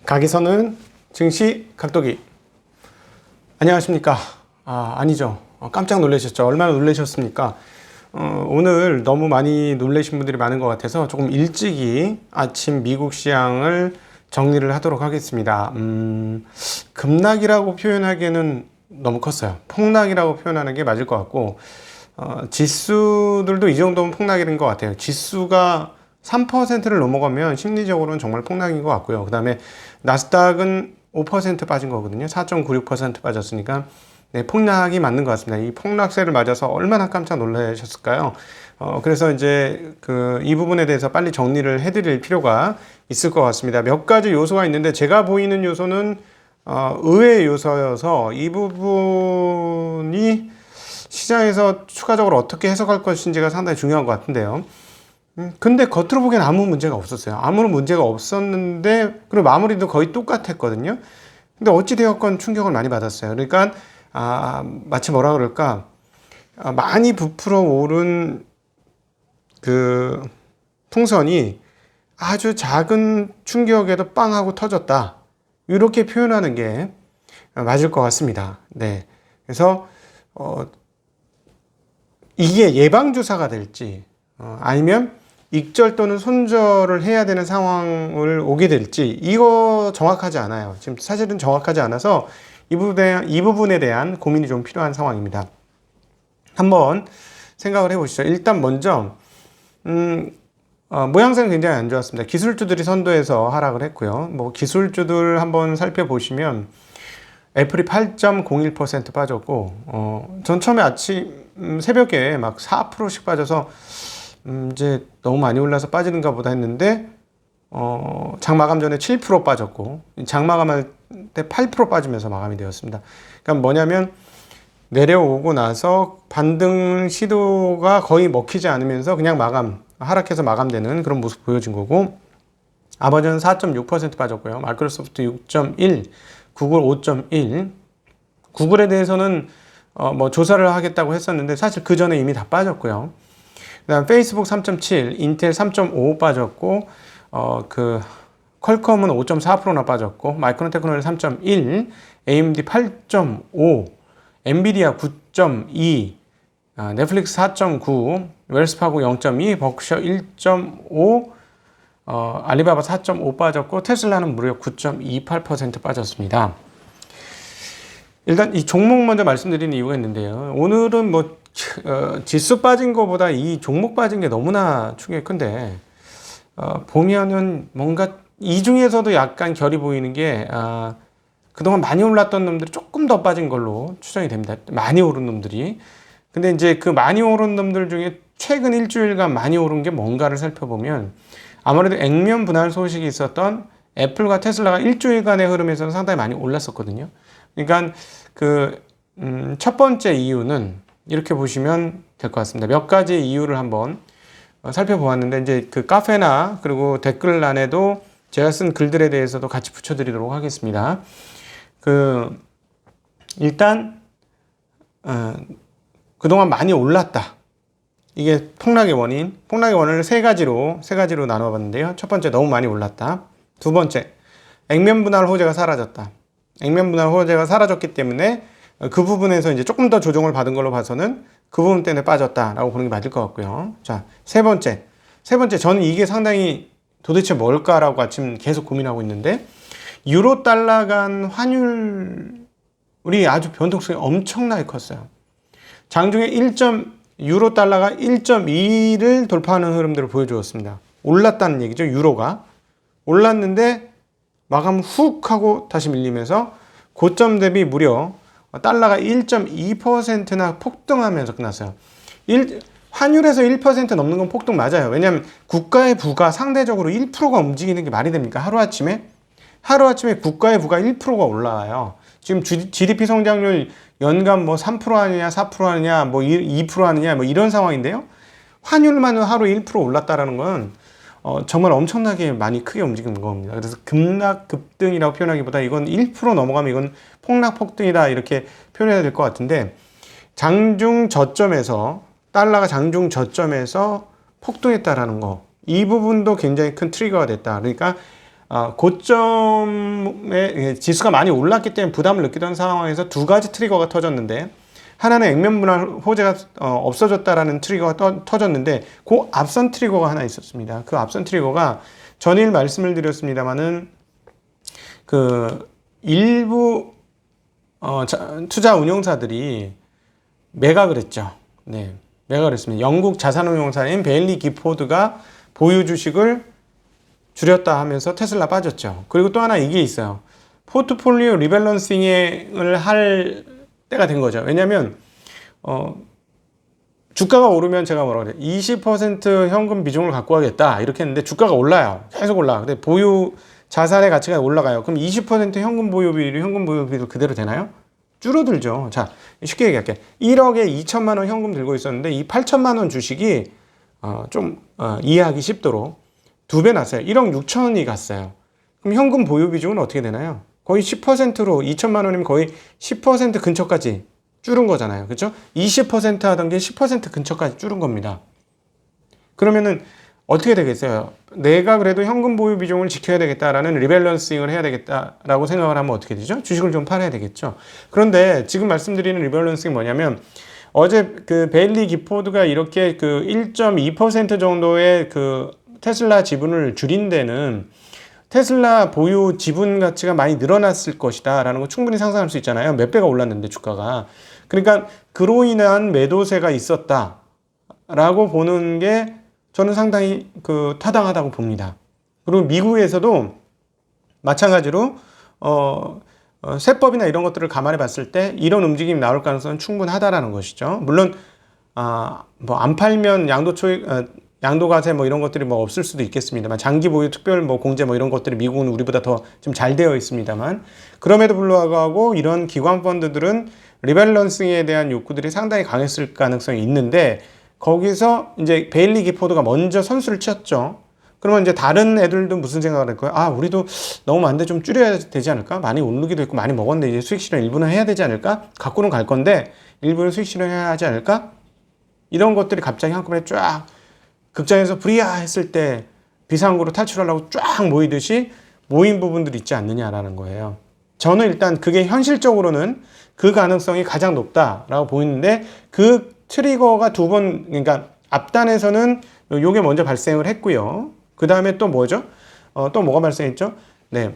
가기선은 증시 각도기. 안녕하십니까? 아니죠. 깜짝 놀라셨죠? 얼마나 놀라셨습니까? 오늘 너무 많이 놀라신 분들이 많은 것 같아서 조금 일찍이 아침 미국 시장을 정리를 하도록 하겠습니다. 급락이라고 표현하기에는 너무 컸어요. 폭락이라고 표현하는 게 맞을 것 같고, 지수들도 이 정도면 폭락인 것 같아요. 지수가 3%를 넘어가면 심리적으로는 정말 폭락인 것 같고요. 그 다음에 나스닥은 5% 빠진 거거든요. 4.96% 빠졌으니까 네, 폭락이 맞는 것 같습니다. 이 폭락세를 맞아서 얼마나 깜짝 놀라셨을까요? 그래서 이제 이 부분에 대해서 빨리 정리를 해드릴 필요가 있을 것 같습니다. 몇 가지 요소가 있는데 제가 보이는 요소는 의외의 요소여서 이 부분이 시장에서 추가적으로 어떻게 해석할 것인지가 상당히 중요한 것 같은데요. 근데 겉으로 보기엔 아무 문제가 없었어요. 아무런 문제가 없었는데, 그리고 마무리도 거의 똑같았거든요. 근데 어찌되었건 충격을 많이 받았어요. 그러니까, 마치 뭐라 그럴까, 많이 부풀어 오른 그 풍선이 아주 작은 충격에도 빵 하고 터졌다. 이렇게 표현하는 게 맞을 것 같습니다. 네. 그래서, 이게 예방주사가 될지, 아니면 익절 또는 손절을 해야 되는 상황을 오게 될지 이거 정확하지 않아요. 지금 사실은 정확하지 않아서 이 부분에 대한 고민이 좀 필요한 상황입니다. 한번 생각을 해보시죠. 일단 먼저 모양새는 굉장히 안 좋았습니다. 기술주들이 선도해서 하락을 했고요. 뭐 기술주들 한번 살펴보시면 애플이 8.01% 빠졌고 전 처음에 아침 새벽에 막 4%씩 빠져서 이제 너무 많이 올라서 빠지는가 보다 했는데 장마감 전에 7% 빠졌고 장마감할 때 8% 빠지면서 마감이 되었습니다. 그러니까 뭐냐면 내려오고 나서 반등 시도가 거의 먹히지 않으면서 그냥 하락해서 마감되는 그런 모습 보여진 거고, 아마존은 4.6% 빠졌고요. 마이크로소프트 6.1, 구글 5.1. 구글에 대해서는 뭐 조사를 하겠다고 했었는데 사실 그 전에 이미 다 빠졌고요. 그다음 페이스북 3.7, 인텔 3.5 빠졌고, 퀄컴은 5.4%나 빠졌고, 마이크론 테크놀로지 3.1, AMD 8.5, 엔비디아 9.2, 넷플릭스 4.9, 웰스파고 0.2, 버크셔 1.5, 알리바바 4.5 빠졌고, 테슬라는 무려 9.28% 빠졌습니다. 일단 이 종목 먼저 말씀드리는 이유가 있는데요. 오늘은 뭐 지수 빠진 것보다 이 종목 빠진 게 너무나 충격이 큰데, 보면은 뭔가 이 중에서도 약간 결이 보이는 게, 그동안 많이 올랐던 놈들이 조금 더 빠진 걸로 추정이 됩니다. 많이 오른 놈들이. 근데 이제 그 많이 오른 놈들 중에 최근 일주일간 많이 오른 게 뭔가를 살펴보면 아무래도 액면 분할 소식이 있었던 애플과 테슬라가 일주일간의 흐름에서는 상당히 많이 올랐었거든요. 그러니까 첫 번째 이유는 이렇게 보시면 될 것 같습니다. 몇 가지 이유를 한번 살펴보았는데, 이제 그 카페나 그리고 댓글란에도 제가 쓴 글들에 대해서도 같이 붙여드리도록 하겠습니다. 일단 그동안 많이 올랐다. 이게 폭락의 원인을 세 가지로 나눠봤는데요. 첫 번째, 너무 많이 올랐다. 두 번째, 액면 분할 호재가 사라졌다. 액면 분할 호재가 사라졌기 때문에 그 부분에서 이제 조금 더 조정을 받은 걸로 봐서는 그 부분 때문에 빠졌다라고 보는 게 맞을 것 같고요. 자, 세 번째, 저는 이게 상당히 도대체 뭘까라고 아침 계속 고민하고 있는데, 유로 달러 간 환율이 아주 변동성이 엄청나게 컸어요. 장중에 유로 달러가 1.2를 돌파하는 흐름들을 보여주었습니다. 올랐다는 얘기죠. 유로가 올랐는데 마감 훅 하고 다시 밀리면서 고점 대비 무려 달러가 1.2%나 폭등하면서 끝났어요. 환율에서 1% 넘는 건 폭등 맞아요. 왜냐하면 국가의 부가 상대적으로 1%가 움직이는 게 말이 됩니까? 하루아침에 국가의 부가 1%가 올라와요. 지금 GDP 성장률 연간 뭐 3% 하느냐, 4% 하느냐, 뭐 2% 하느냐, 뭐 이런 상황인데요. 환율만 하루 1% 올랐다라는 건 정말 엄청나게 많이 크게 움직이는 겁니다. 그래서 급등이라고 표현하기보다 이건 1% 넘어가면 이건 폭락폭등이다 이렇게 표현해야 될 것 같은데, 달러가 장중 저점에서 폭등했다라는 거, 이 부분도 굉장히 큰 트리거가 됐다. 그러니까 고점에 지수가 많이 올랐기 때문에 부담을 느끼던 상황에서 두 가지 트리거가 터졌는데, 하나는 액면 분할 호재가 없어졌다라는 트리거가 터졌는데, 그 앞선 트리거가 하나 있었습니다. 그 앞선 트리거가 전일 말씀을 드렸습니다만은 그 일부 투자 운용사들이 매각을 했죠. 네, 매각을 했습니다. 영국 자산운용사인 베일리 기포드가 보유 주식을 줄였다 하면서 테슬라 빠졌죠. 그리고 또 하나 이게 있어요. 포트폴리오 리밸런싱을 할 때가 된 거죠. 왜냐하면 주가가 오르면 제가 뭐라고 그래요? 20% 현금 비중을 갖고 가겠다 이렇게 했는데 주가가 올라요. 계속 올라. 근데 보유 자산의 가치가 올라가요. 그럼 20% 현금 보유 비율이 그대로 되나요? 줄어들죠. 자, 쉽게 얘기할게. 1억에 2천만 원 현금 들고 있었는데 이 8천만 원 주식이 이해하기 쉽도록 2배 났어요. 1억 6천이 갔어요. 그럼 현금 보유 비중은 어떻게 되나요? 거의 10%로 2천만 원이면 거의 10% 근처까지 줄은 거잖아요. 그렇죠? 20% 하던 게 10% 근처까지 줄은 겁니다. 그러면은 어떻게 되겠어요? 내가 그래도 현금 보유 비중을 지켜야 되겠다라는 리밸런싱을 해야 되겠다라고 생각을 하면 어떻게 되죠? 주식을 좀 팔아야 되겠죠. 그런데 지금 말씀드리는 리밸런싱이 뭐냐면, 어제 그 베일리 기포드가 이렇게 그 1.2% 정도의 그 테슬라 지분을 줄인 데는 테슬라 보유 지분 가치가 많이 늘어났을 것이다 라는 거 충분히 상상할 수 있잖아요. 몇 배가 올랐는데 주가가. 그러니까 그로 인한 매도세가 있었다 라고 보는 게 저는 상당히 타당하다고 봅니다. 그리고 미국에서도 마찬가지로 세법이나 이런 것들을 감안해 봤을 때 이런 움직임이 나올 가능성은 충분하다라는 것이죠. 물론 뭐 안 팔면 양도과세 뭐 이런 것들이 뭐 없을 수도 있겠습니다만, 장기 보유 특별 뭐 공제 뭐 이런 것들이 미국은 우리보다 더 좀 잘 되어 있습니다만, 그럼에도 불구하고 이런 기관 펀드들은 리밸런싱에 대한 욕구들이 상당히 강했을 가능성이 있는데, 거기서 이제 베일리 기포드가 먼저 선수를 치었죠. 그러면 이제 다른 애들도 무슨 생각을 할 거예요? 우리도 너무 많은데 좀 줄여야 되지 않을까? 많이 오르기도 했고 많이 먹었는데 이제 수익 실현 일부는 해야 되지 않을까? 갖고는 갈 건데 일부는 수익 실현해야 하지 않을까? 이런 것들이 갑자기 한꺼번에 쫙 극장에서 불이야 했을 때 비상구로 탈출하려고 쫙 모이듯이 모인 부분들이 있지 않느냐라는 거예요. 저는 일단 그게 현실적으로는 그 가능성이 가장 높다라고 보이는데, 그 트리거가 두 번, 그러니까 앞단에서는 요게 먼저 발생을 했고요. 그 다음에 또 뭐죠? 또 뭐가 발생했죠? 네.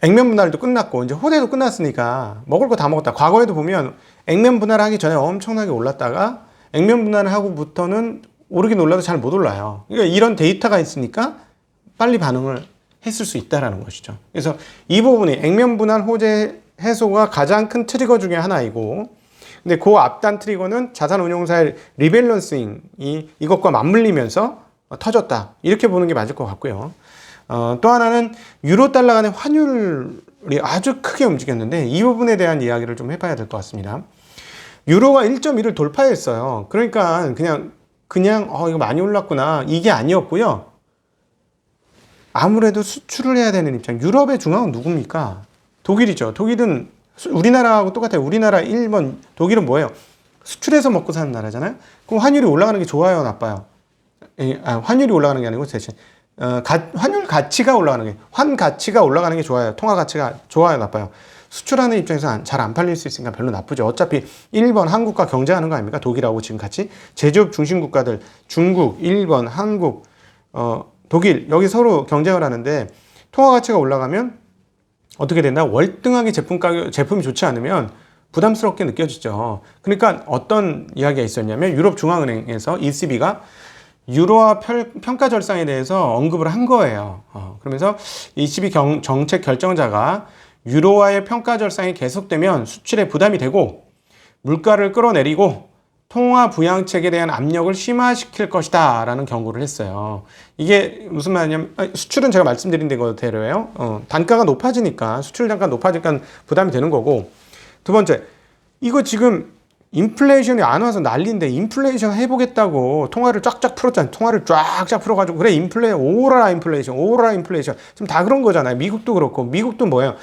액면 분할도 끝났고 이제 호재도 끝났으니까 먹을 거 다 먹었다. 과거에도 보면 액면 분할하기 전에 엄청나게 올랐다가 액면 분할을 하고부터는 오르긴 올라도 잘 못 올라요. 그러니까 이런 데이터가 있으니까 빨리 반응을 했을 수 있다라는 것이죠. 그래서 이 부분이 액면 분할 호재 해소가 가장 큰 트리거 중에 하나이고, 근데 그 앞단 트리거는 자산운용사의 리밸런싱이 이것과 맞물리면서 터졌다, 이렇게 보는 게 맞을 것 같고요. 또 하나는 유로 달러 간의 환율이 아주 크게 움직였는데 이 부분에 대한 이야기를 좀 해봐야 될 것 같습니다. 유로가 1.1을 돌파했어요. 그러니까 그냥 이거 많이 올랐구나 이게 아니었고요. 아무래도 수출을 해야 되는 입장. 유럽의 중앙은 누굽니까? 독일이죠. 독일은 우리나라하고 똑같아요. 우리나라, 일본, 독일은 뭐예요? 수출해서 먹고 사는 나라잖아요. 그럼 환율이 올라가는 게 좋아요, 나빠요? 환율이 올라가는 게 아니고 대신 환율 가치가 올라가는 게, 환 가치가 올라가는 게 좋아요? 통화 가치가 좋아요, 나빠요? 수출하는 입장에서 잘 안 팔릴 수 있으니까 별로 나쁘죠. 어차피 일본, 한국과 경쟁하는 거 아닙니까? 독일하고 지금 같이 제조업 중심 국가들, 중국, 일본, 한국, 독일, 여기 서로 경쟁을 하는데 통화 가치가 올라가면 어떻게 된다? 월등하게 제품이 좋지 않으면 부담스럽게 느껴지죠. 그러니까 어떤 이야기가 있었냐면, 유럽 중앙은행에서 ECB가 유로화 평가 절상에 대해서 언급을 한 거예요. 그러면서 ECB 정책 결정자가 유로화의 평가 절상이 계속되면 수출에 부담이 되고 물가를 끌어내리고 통화 부양책에 대한 압력을 심화시킬 것이다 라는 경고를 했어요. 이게 무슨 말이냐면, 수출은 제가 말씀드린 대로예요. 단가가 높아지니까, 수출 단가가 높아지니까 부담이 되는 거고, 두 번째, 이거 지금 인플레이션이 안 와서 난리인데 인플레이션 해보겠다고 통화를 쫙쫙 풀었잖아요. 통화를 쫙쫙 풀어가지고 그래 오라 인플레이션 지금 다 그런 거잖아요. 미국도 그렇고. 미국도 뭐예요?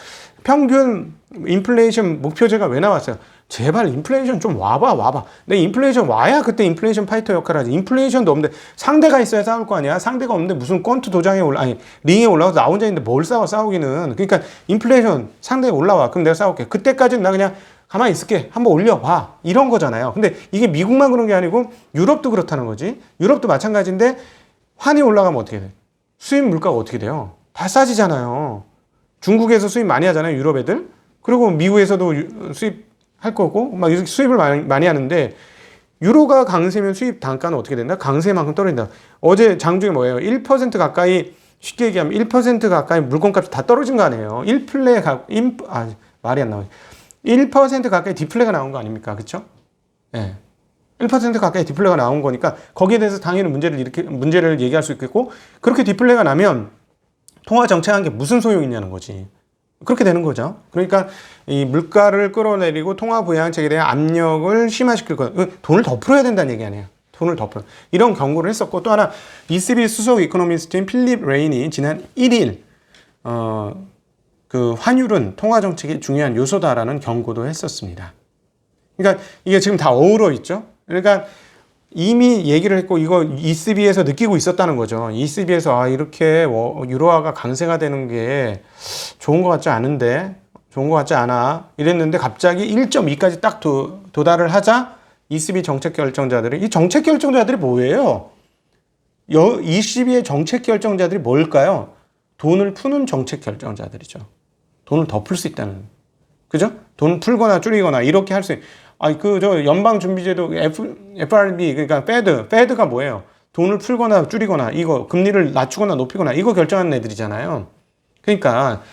평균 인플레이션 목표제가 왜 나왔어요? 제발 인플레이션 좀 와봐. 근데 인플레이션 와야 그때 인플레이션 파이터 역할을 하지. 인플레이션도 없는데 상대가 있어야 싸울 거 아니야. 상대가 없는데 무슨 권투 도장에 아니 링에 올라가서 나 혼자 있는데 뭘 싸우기는. 그러니까 인플레이션 상대가 올라와. 그럼 내가 싸울게. 그때까지는 나 그냥 가만히 있을게. 한번 올려봐. 이런 거잖아요. 근데 이게 미국만 그런 게 아니고 유럽도 그렇다는 거지. 유럽도 마찬가지인데 환이 올라가면 어떻게 돼? 수입 물가가 어떻게 돼요? 다 싸지잖아요. 중국에서 수입 많이 하잖아요. 유럽 애들. 그리고 미국에서도 수입 할 거고 막 이렇게 수입을 많이 하는데 유로가 강세면 수입 단가는 어떻게 된다? 강세만큼 떨어진다. 어제 장중에 뭐예요? 1% 가까이 쉽게 얘기하면 1% 가까이 물건값이 다 떨어진 거 아니에요. 말이 안 나와요. 1% 가까이 디플레가 나온 거 아닙니까? 그렇죠? 예. 1% 가까이 디플레가 나온 거니까 거기에 대해서 당연히 문제를 얘기할 수 있겠고 그렇게 디플레가 나면 통화 정책한 게 무슨 소용이 있냐는 거지. 그렇게 되는 거죠. 그러니까 이 물가를 끌어내리고 통화 부양책에 대한 압력을 심화시킬 거. 돈을 더 풀어야 된다는 얘기 아니에요. 돈을 더 풀어. 이런 경고를 했었고 또 하나 ECB 수석 이코노미스트인 필립 레인이 지난 1일 그 환율은 통화 정책이 중요한 요소다라는 경고도 했었습니다. 그러니까 이게 지금 다 어우러 있죠. 그러니까 이미 얘기를 했고 이거 ECB에서 느끼고 있었다는 거죠. ECB에서 이렇게 유로화가 강세가 되는 게 좋은 것 같지 않은데 좋은 것 같지 않아 이랬는데 갑자기 1.2까지 딱 도달을 하자 ECB 정책 결정자들이 이 정책 결정자들이 뭐예요? ECB의 정책 결정자들이 뭘까요? 돈을 푸는 정책 결정자들이죠. 돈을 더 풀 수 있다는 그죠? 돈 풀거나 줄이거나 이렇게 할 수 있는 저 연방준비제도 FRB 그러니까 페드가 뭐예요? 돈을 풀거나 줄이거나 이거 금리를 낮추거나 높이거나 이거 결정하는 애들이잖아요. 그러니까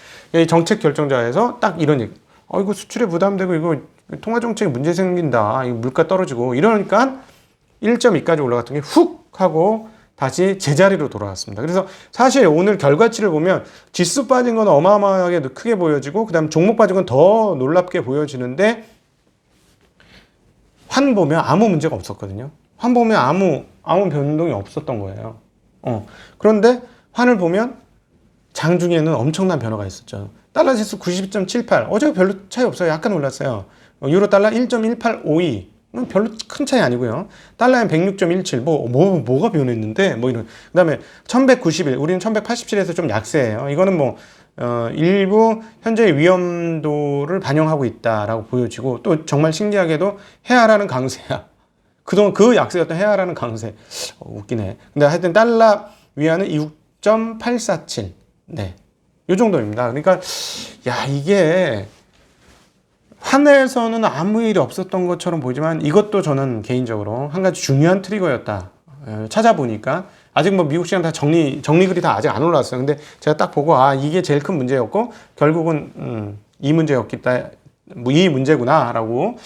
정책 결정자에서 딱 이런 얘기. 이거 수출에 부담되고 이거 통화 정책에 문제 생긴다. 이거 물가 떨어지고 이러니까 1.2까지 올라갔던 게 훅 하고 다시 제자리로 돌아왔습니다. 그래서 사실 오늘 결과치를 보면 지수 빠진 건 어마어마하게 크게 보여지고 그다음 종목 빠진 건 더 놀랍게 보여지는데 환 보면 아무 문제가 없었거든요. 환 보면 아무 변동이 없었던 거예요. 그런데 환을 보면 장중에는 엄청난 변화가 있었죠. 달러 지수 92.78. 어제 별로 차이 없어요. 약간 올랐어요. 유로 달러 1.1852. 별로 큰 차이 아니고요. 달러엔 106.17. 뭐가 변했는데? 이런. 그 다음에 1191. 우리는 1187에서 좀 약세예요. 이거는 일부 현재의 위험도를 반영하고 있다라고 보여지고 또 정말 신기하게도 헤아라는 강세야. 그동안 그 약세였던 헤아라는 강세. 웃기네. 근데 하여튼 달러 위안은 6.847. 네. 요 정도입니다. 그러니까 이게 환에서는 아무 일이 없었던 것처럼 보이지만 이것도 저는 개인적으로 한 가지 중요한 트리거였다. 찾아보니까 아직 미국 시장 다 정리글이 다 아직 안 올라왔어요. 근데 제가 딱 보고 이게 제일 큰 문제였고 결국은 이 문제구나라고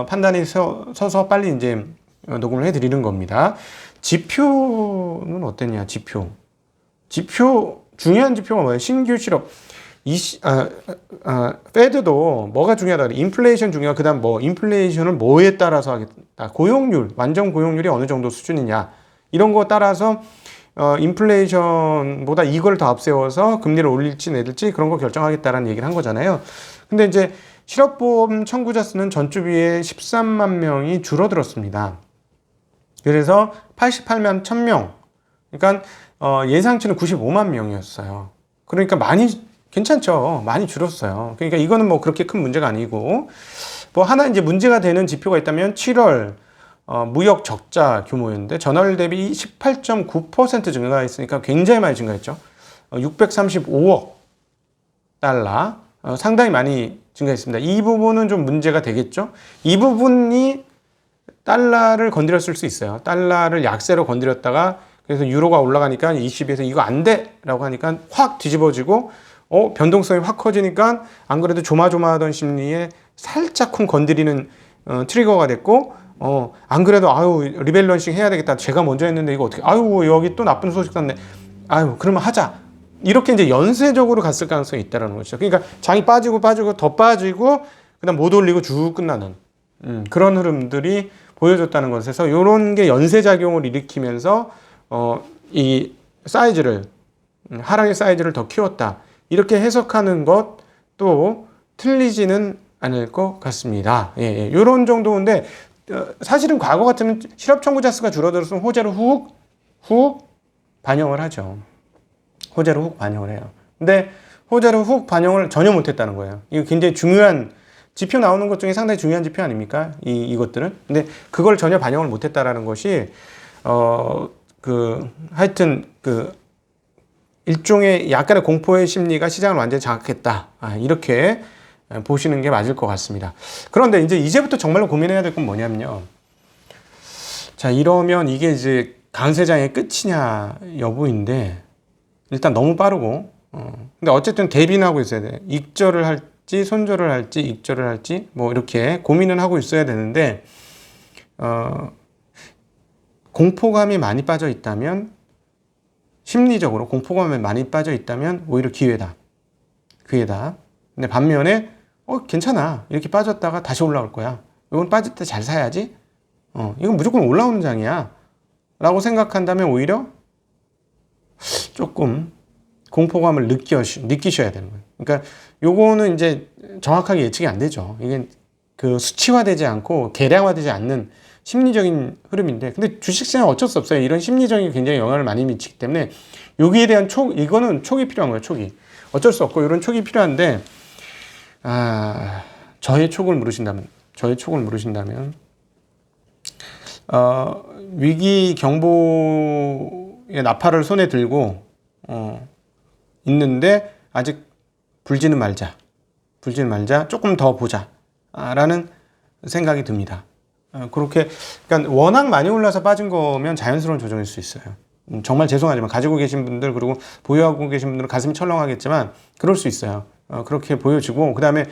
판단이 서서 빨리 이제 녹음을 해드리는 겁니다. 지표는 어땠냐? 지표 중요한 지표가 뭐예요? 신규 실업. 페드도 뭐가 중요하다. 인플레이션 중요하고 그다음 인플레이션을 뭐에 따라서 하겠다. 고용률, 완전 고용률이 어느 정도 수준이냐. 이런 거 따라서 인플레이션보다 이걸 더 앞세워서 금리를 올릴지 내릴지 그런 거 결정하겠다라는 얘기를 한 거잖아요. 근데 이제 실업보험 청구자 수는 전주 비해 13만 명이 줄어들었습니다. 그래서 88만 1000명. 그러니까 예상치는 95만 명이었어요. 그러니까 괜찮죠. 많이 줄었어요. 그러니까 이거는 그렇게 큰 문제가 아니고 하나 이제 문제가 되는 지표가 있다면 7월 무역 적자 규모였는데 전월 대비 18.9% 증가했으니까 굉장히 많이 증가했죠. 635억 달러 상당히 많이 증가했습니다. 이 부분은 좀 문제가 되겠죠. 이 부분이 달러를 건드렸을 수 있어요. 달러를 약세로 건드렸다가 그래서 유로가 올라가니까 20에서 이거 안 돼! 라고 하니까 확 뒤집어지고 변동성이 확 커지니까 안 그래도 조마조마하던 심리에 살짝쿵 건드리는 트리거가 됐고 안 그래도 리밸런싱 해야 되겠다. 제가 먼저 했는데 이거 어떻게 여기 또 나쁜 소식 났네. 그러면 하자. 이렇게 이제 연쇄적으로 갔을 가능성이 있다는 거죠. 그러니까 장이 빠지고 더 빠지고 그다음 못 올리고 쭉 끝나는 그런 흐름들이 보여줬다는 것에서 이런 게 연쇄작용을 일으키면서 이 사이즈를 하락의 사이즈를 더 키웠다. 이렇게 해석하는 것도 틀리지는 않을 것 같습니다. 예, 요런 정도인데, 사실은 과거 같으면 실업 청구자 수가 줄어들었으면 호재로 훅 반영을 하죠. 호재로 훅 반영을 해요. 근데 호재로 훅 반영을 전혀 못했다는 거예요. 이거 굉장히 중요한 지표 나오는 것 중에 상당히 중요한 지표 아닙니까? 이것들은. 근데 그걸 전혀 반영을 못했다라는 것이 하여튼 일종의 약간의 공포의 심리가 시장을 완전히 장악했다. 이렇게 보시는 게 맞을 것 같습니다. 그런데 이제부터 정말로 고민해야 될 건 뭐냐면요. 자, 이러면 이게 이제 강세장의 끝이냐 여부인데, 일단 너무 빠르고, 근데 어쨌든 대비는 하고 있어야 돼. 익절을 할지, 손절을 할지, 익절을 할지, 뭐 이렇게 고민은 하고 있어야 되는데, 공포감이 많이 빠져 있다면, 심리적으로 공포감에 많이 빠져 있다면 오히려 기회다. 근데 반면에 괜찮아. 이렇게 빠졌다가 다시 올라올 거야. 이건 빠질 때 잘 사야지. 이건 무조건 올라오는 장이야. 라고 생각한다면 오히려 조금 공포감을 느끼셔야 되는 거예요. 그러니까 요거는 이제 정확하게 예측이 안 되죠. 이게 수치화되지 않고 계량화되지 않는 심리적인 흐름인데, 근데 주식시장은 어쩔 수 없어요. 이런 심리적인 굉장히 영향을 많이 미치기 때문에 여기에 대한 이거는 촉이 필요한 거예요. 촉이. 어쩔 수 없고 이런 촉이 필요한데, 저의 촉을 물으신다면 위기 경보의 나팔을 손에 들고 있는데 아직 불지는 말자, 조금 더 보자 라는 생각이 듭니다. 그러니까 워낙 많이 올라서 빠진 거면 자연스러운 조정일 수 있어요. 정말 죄송하지만 가지고 계신 분들, 그리고 보유하고 계신 분들은 가슴이 철렁하겠지만 그럴 수 있어요. 그렇게 보여지고, 그 다음에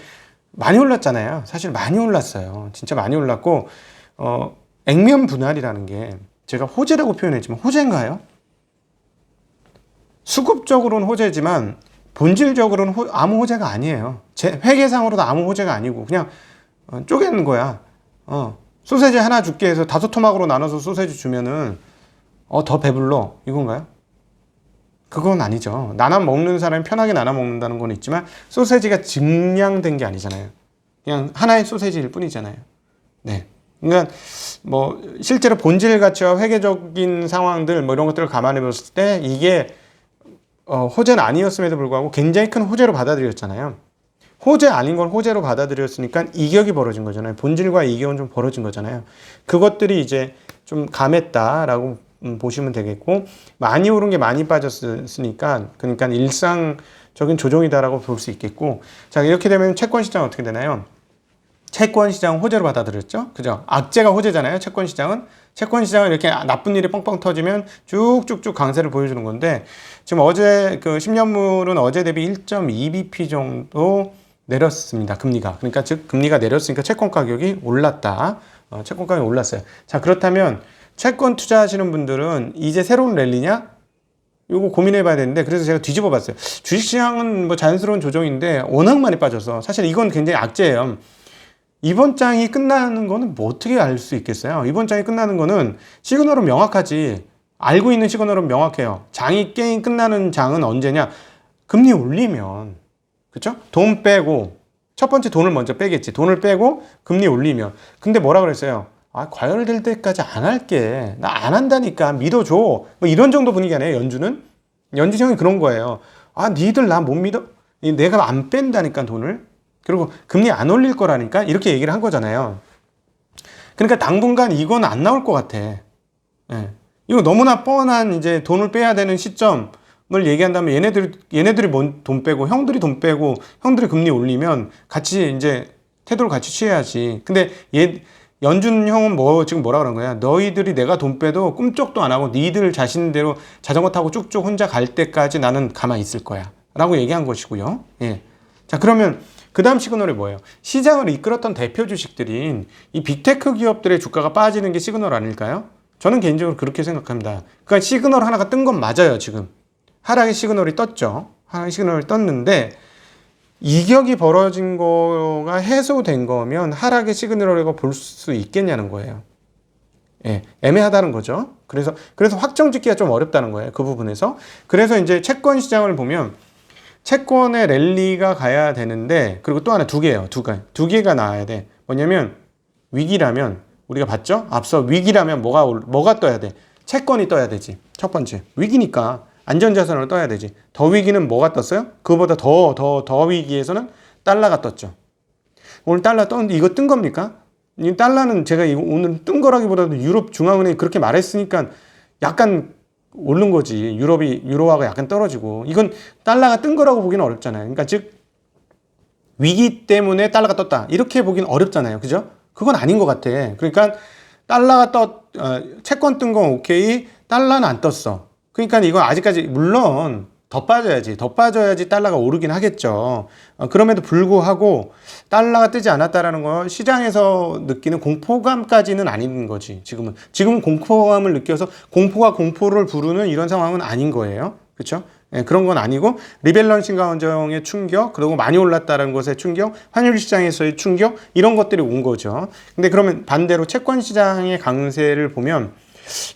많이 올랐잖아요. 사실 많이 올랐어요. 진짜 많이 올랐고, 액면 분할이라는 게 제가 호재라고 표현했지만 호재인가요? 수급적으로는 호재지만 본질적으로는 아무 호재가 아니에요. 회계상으로도 아무 호재가 아니고 그냥 쪼개는 거야. 소세지 하나 줄게 해서 5토막으로 나눠서 소세지 주면은 더 배불러, 이건가요? 그건 아니죠. 나눠 먹는 사람이 편하게 나눠 먹는다는 건 있지만 소세지가 증량된 게 아니잖아요. 그냥 하나의 소세지일 뿐이잖아요. 네. 그러니까 뭐 실제로 본질 가치와 회계적인 상황들 뭐 이런 것들을 감안해 봤을 때 이게 호재는 아니었음에도 불구하고 굉장히 큰 호재로 받아들였잖아요. 호재 아닌 걸 호재로 받아들였으니까 이격이 벌어진 거잖아요. 본질과 이격은 좀 벌어진 거잖아요. 그것들이 이제 좀 감했다라고 보시면 되겠고, 많이 오른 게 많이 빠졌으니까 그러니까 일상적인 조정이다라고 볼 수 있겠고, 자, 이렇게 되면 채권 시장 어떻게 되나요? 채권 시장 호재로 받아들였죠? 그죠? 악재가 호재잖아요. 채권 시장은 이렇게 나쁜 일이 뻥뻥 터지면 쭉쭉쭉 강세를 보여주는 건데, 지금 어제 10년물은 어제 대비 1.2bp 정도 내렸습니다. 금리가. 그러니까 즉 금리가 내렸으니까 채권 가격이 올랐다. 채권 가격이 올랐어요. 자, 그렇다면 채권 투자하시는 분들은 이제 새로운 랠리냐? 이거 고민해 봐야 되는데, 그래서 제가 뒤집어 봤어요. 주식시장은 뭐 자연스러운 조정인데 워낙 많이 빠져서 사실 이건 굉장히 악재예요. 이번 장이 끝나는 거는 뭐 어떻게 알 수 있겠어요? 이번 장이 끝나는 거는 시그널은 명확하지. 알고 있는 시그널은 명확해요. 게임 끝나는 장은 언제냐? 금리 올리면. 그쵸? 돈 빼고, 첫 번째 돈을 먼저 빼겠지. 돈을 빼고 금리 올리면. 근데 뭐라 그랬어요? 과열될 때까지 안 할게. 나 안 한다니까. 믿어줘. 뭐 이런 정도 분위기 아니에요, 연준은? 연준 형이 그런 거예요. 니들 나 못 믿어? 내가 안 뺀다니까, 돈을. 그리고 금리 안 올릴 거라니까? 이렇게 얘기를 한 거잖아요. 그러니까 당분간 이건 안 나올 것 같아. 예. 이거 너무나 뻔한 이제 돈을 빼야 되는 시점을 얘기한다면 얘네들이 돈 빼고, 형들이 돈 빼고, 형들이 금리 올리면 같이 이제 태도를 같이 취해야지. 근데 연준 형은 지금 뭐라 그런 거야? 너희들이 내가 돈 빼도 꿈쩍도 안 하고 니들 자신대로 자전거 타고 쭉쭉 혼자 갈 때까지 나는 가만히 있을 거야. 라고 얘기한 것이고요. 예. 자, 그러면 그 다음 시그널이 뭐예요? 시장을 이끌었던 대표 주식들인 이 빅테크 기업들의 주가가 빠지는 게 시그널 아닐까요? 저는 개인적으로 그렇게 생각합니다. 그러니까 시그널 하나가 뜬 건 맞아요, 지금. 하락의 시그널이 떴죠. 하락의 시그널이 떴는데, 이격이 벌어진 거가 해소된 거면 하락의 시그널이라고 볼 수 있겠냐는 거예요. 예, 애매하다는 거죠. 그래서 확정 짓기가 좀 어렵다는 거예요. 그 부분에서. 그래서 이제 채권 시장을 보면, 채권의 랠리가 가야 되는데, 그리고 또 하나 두 개예요. 두 개가 나와야 돼. 뭐냐면 위기라면, 우리가 봤죠? 앞서 위기라면 뭐가 떠야 돼? 채권이 떠야 되지. 첫 번째 위기니까 안전자산으로 떠야 되지. 더 위기는 뭐가 떴어요? 그거보다 더 위기에서는 달러가 떴죠. 오늘 달러 떴는데 이거 뜬 겁니까? 이 달러는 제가 오늘 뜬 거라기보다도 유럽 중앙은행이 그렇게 말했으니까 약간 오른 거지. 유로화가 약간 떨어지고, 이건 달러가 뜬 거라고 보기는 어렵잖아요. 그러니까 즉 위기 때문에 달러가 떴다 이렇게 보기는 어렵잖아요. 그죠? 그건 아닌 것 같아. 그러니까 달러가 채권 뜬 건 오케이, 달러는 안 떴어. 그러니까 이건 아직까지, 물론 더 빠져야지 달러가 오르긴 하겠죠. 그럼에도 불구하고 달러가 뜨지 않았다라는 건 시장에서 느끼는 공포감까지는 아닌 거지. 지금은 공포감을 느껴서 공포가 공포를 부르는 이런 상황은 아닌 거예요. 그렇죠? 네, 그런 건 아니고, 리밸런싱 과정의 충격, 그리고 많이 올랐다는 것의 충격, 환율 시장에서의 충격, 이런 것들이 온 거죠. 근데 그러면 반대로 채권 시장의 강세를 보면,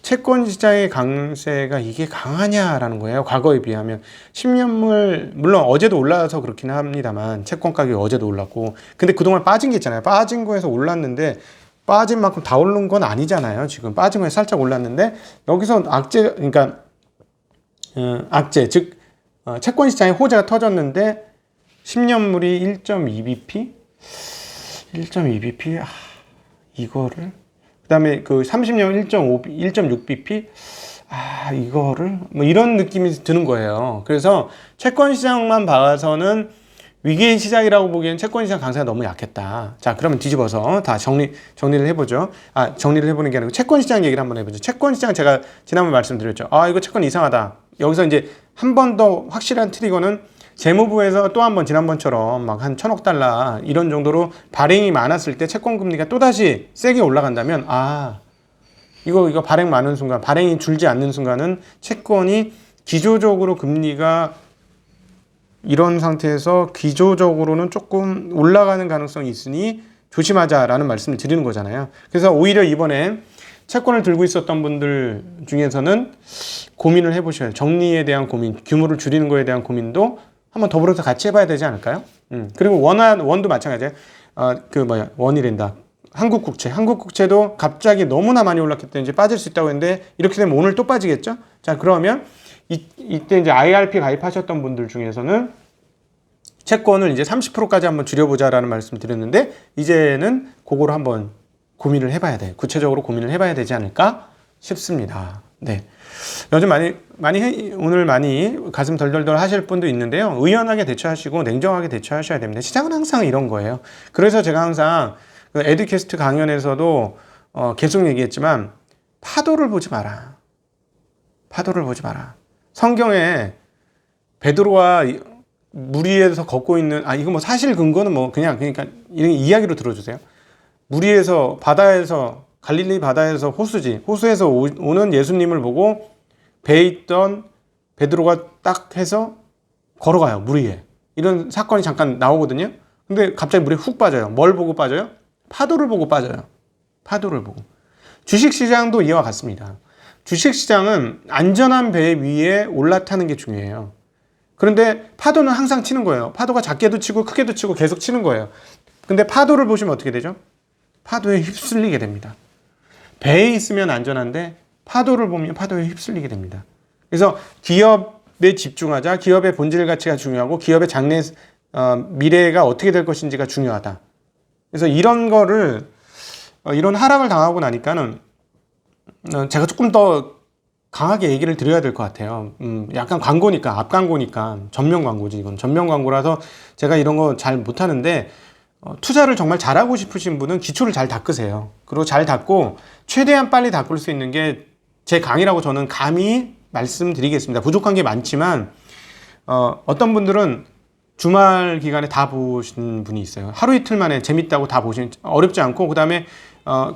채권 시장의 강세가 이게 강하냐라는 거예요. 과거에 비하면 10년물, 물론 어제도 올라서 그렇긴 합니다만, 채권 가격이 어제도 올랐고, 근데 그동안 빠진 게 있잖아요. 빠진 거에서 올랐는데 빠진 만큼 다 오른 건 아니잖아요. 지금 빠진 거에 살짝 올랐는데, 여기서 악재, 즉 채권 시장에 호재가 터졌는데 10년물이 1.2bp? 이거를, 그 다음에 그 30년 1.6bp? 이거를 뭐 이런 느낌이 드는 거예요. 그래서 채권 시장만 봐서는 위기의 시작이라고 보기엔 채권 시장 강세가 너무 약했다. 자, 그러면 뒤집어서 다 정리를 해보죠. 정리를 해보는 게 아니고 채권 시장 얘기를 한번 해보죠. 채권 시장 제가 지난번 말씀드렸죠. 이거 채권 이상하다. 여기서 이제 한 번 더 확실한 트리거는, 재무부에서 또 한 번 지난번처럼 막 한 1,000억 달러 이런 정도로 발행이 많았을 때 채권 금리가 또다시 세게 올라간다면, 이거 발행 많은 순간, 발행이 줄지 않는 순간은 채권이 기조적으로 금리가 이런 상태에서 기조적으로는 조금 올라가는 가능성이 있으니 조심하자라는 말씀을 드리는 거잖아요. 그래서 오히려 이번에 채권을 들고 있었던 분들 중에서는 고민을 해보셔요. 정리에 대한 고민, 규모를 줄이는 거에 대한 고민도 한번 더불어서 같이 해봐야 되지 않을까요? 그리고 원도 마찬가지예요. 원이란다. 한국국채도 갑자기 너무나 많이 올랐기 때문에 이제 빠질 수 있다고 했는데, 이렇게 되면 오늘 또 빠지겠죠? 자, 그러면 이때 이제 IRP 가입하셨던 분들 중에서는 채권을 이제 30%까지 한번 줄여보자라는 말씀 드렸는데, 이제는 그거를 한번 고민을 해봐야 돼. 구체적으로 고민을 해봐야 되지 않을까 싶습니다. 네. 요즘 오늘 많이 가슴 덜덜덜 하실 분도 있는데요. 의연하게 대처하시고 냉정하게 대처하셔야 됩니다. 시장은 항상 이런 거예요. 그래서 제가 항상 그 에듀캐스트 강연에서도 계속 얘기했지만, 파도를 보지 마라. 성경에 베드로와 물 위에서 걷고 있는, 이거 뭐 사실 근거는 그러니까 이런 이야기로 들어주세요. 물 위에서 갈릴리 바다에서 호수에서 오는 예수님을 보고 배에 있던 베드로가 딱 해서 걸어가요, 물 위에. 이런 사건이 잠깐 나오거든요. 근데 갑자기 물에 훅 빠져요. 뭘 보고 빠져요? 파도를 보고 빠져요. 파도를 보고. 주식시장도 이와 같습니다. 주식시장은 안전한 배 위에 올라타는 게 중요해요. 그런데 파도는 항상 치는 거예요. 파도가 작게도 치고 크게도 치고 계속 치는 거예요. 근데 파도를 보시면 어떻게 되죠? 파도에 휩쓸리게 됩니다. 배에 있으면 안전한데 파도를 보면 파도에 휩쓸리게 됩니다. 그래서 기업에 집중하자. 기업의 본질 가치가 중요하고 기업의 미래가 어떻게 될 것인지가 중요하다. 그래서 이런 하락을 당하고 나니까는 제가 조금 더 강하게 얘기를 드려야 될 것 같아요. 약간 광고니까, 앞 광고니까, 전면 광고지, 이건. 전면 광고라서 제가 이런 거 잘 못하는데, 투자를 정말 잘하고 싶으신 분은 기초를 잘 닦으세요. 그리고 잘 닦고, 최대한 빨리 닦을 수 있는 게 제 강의라고 저는 감히 말씀드리겠습니다. 부족한 게 많지만, 어떤 분들은 주말 기간에 다 보신 분이 있어요. 하루 이틀 만에 재밌다고 다 어렵지 않고, 그 다음에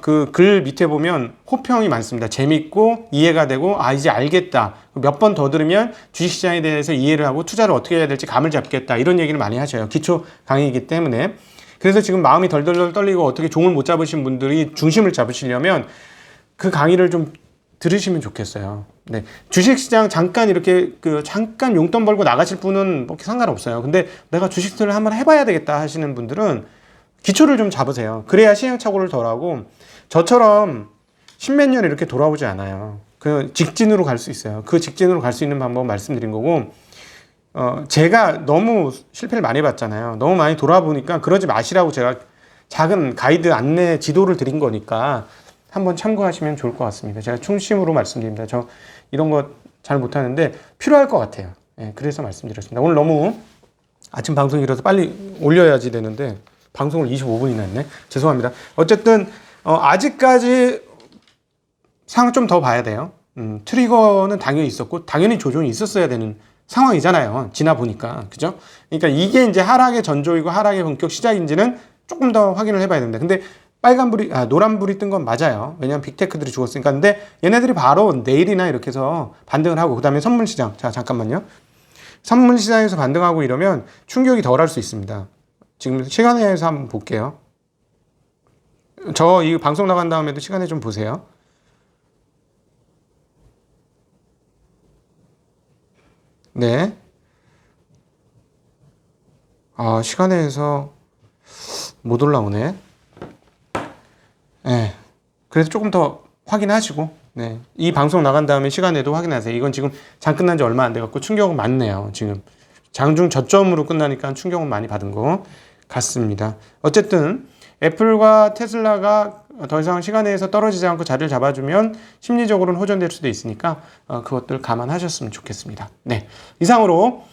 그 글 밑에 보면 호평이 많습니다. 재밌고 이해가 되고, 이제 알겠다. 몇 번 더 들으면 주식시장에 대해서 이해를 하고 투자를 어떻게 해야 될지 감을 잡겠다. 이런 얘기를 많이 하셔요. 기초 강의이기 때문에. 그래서 지금 마음이 덜덜덜 떨리고 어떻게 종을 못 잡으신 분들이 중심을 잡으시려면 그 강의를 좀 들으시면 좋겠어요. 네. 주식시장 잠깐 이렇게 잠깐 용돈 벌고 나가실 분은 뭐 상관없어요. 근데 내가 주식을 한번 해봐야 되겠다 하시는 분들은 기초를 좀 잡으세요. 그래야 시행착오를 덜하고 저처럼 십몇 년 이렇게 돌아오지 않아요. 그 직진으로 갈 수 있어요. 그 직진으로 갈 수 있는 방법 말씀드린 거고, 제가 너무 실패를 많이 봤잖아요. 너무 많이 돌아보니까 그러지 마시라고 제가 작은 가이드 안내 지도를 드린 거니까 한번 참고하시면 좋을 것 같습니다. 제가 충심으로 말씀드립니다. 저 이런 거 잘 못하는데 필요할 것 같아요. 네, 그래서 말씀드렸습니다. 오늘 너무 아침 방송이라서 빨리 올려야지 되는데 방송을 25분이나 했네. 죄송합니다. 어쨌든 아직까지 상황 좀 더 봐야 돼요. 트리거는 당연히 있었고 당연히 조정이 있었어야 되는 상황이잖아요. 지나 보니까. 그죠? 그러니까 이게 이제 하락의 전조이고 하락의 본격 시작인지는 조금 더 확인을 해봐야 됩니다. 근데 노란불이 뜬 건 맞아요. 왜냐하면 빅테크들이 죽었으니까. 근데 얘네들이 바로 내일이나 이렇게 해서 반등을 하고, 그 다음에 선물시장. 자, 잠깐만요. 선물시장에서 반등하고 이러면 충격이 덜 할 수 있습니다. 지금 시간에서 한번 볼게요. 저 이 방송 나간 다음에도 시간에 좀 보세요. 네. 시간에서 못 올라오네. 네. 그래서 조금 더 확인하시고, 네. 이 방송 나간 다음에 시간에도 확인하세요. 이건 지금 장 끝난 지 얼마 안 돼갖고 충격은 많네요. 지금 장중 저점으로 끝나니까 충격은 많이 받은 것 같습니다. 어쨌든 애플과 테슬라가 더 이상 시간에서 떨어지지 않고 자리를 잡아주면 심리적으로는 호전될 수도 있으니까 그것들 감안하셨으면 좋겠습니다. 네. 이상으로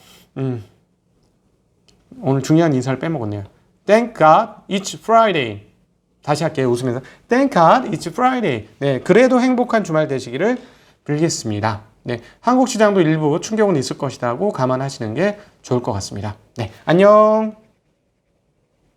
오늘 중요한 인사를 빼먹었네요. Thank God it's Friday. 다시 할게요. 웃으면서 Thank God it's Friday. 네, 그래도 행복한 주말 되시기를 빌겠습니다. 네, 한국 시장도 일부 충격은 있을 것이라고 감안하시는 게 좋을 것 같습니다. 네, 안녕.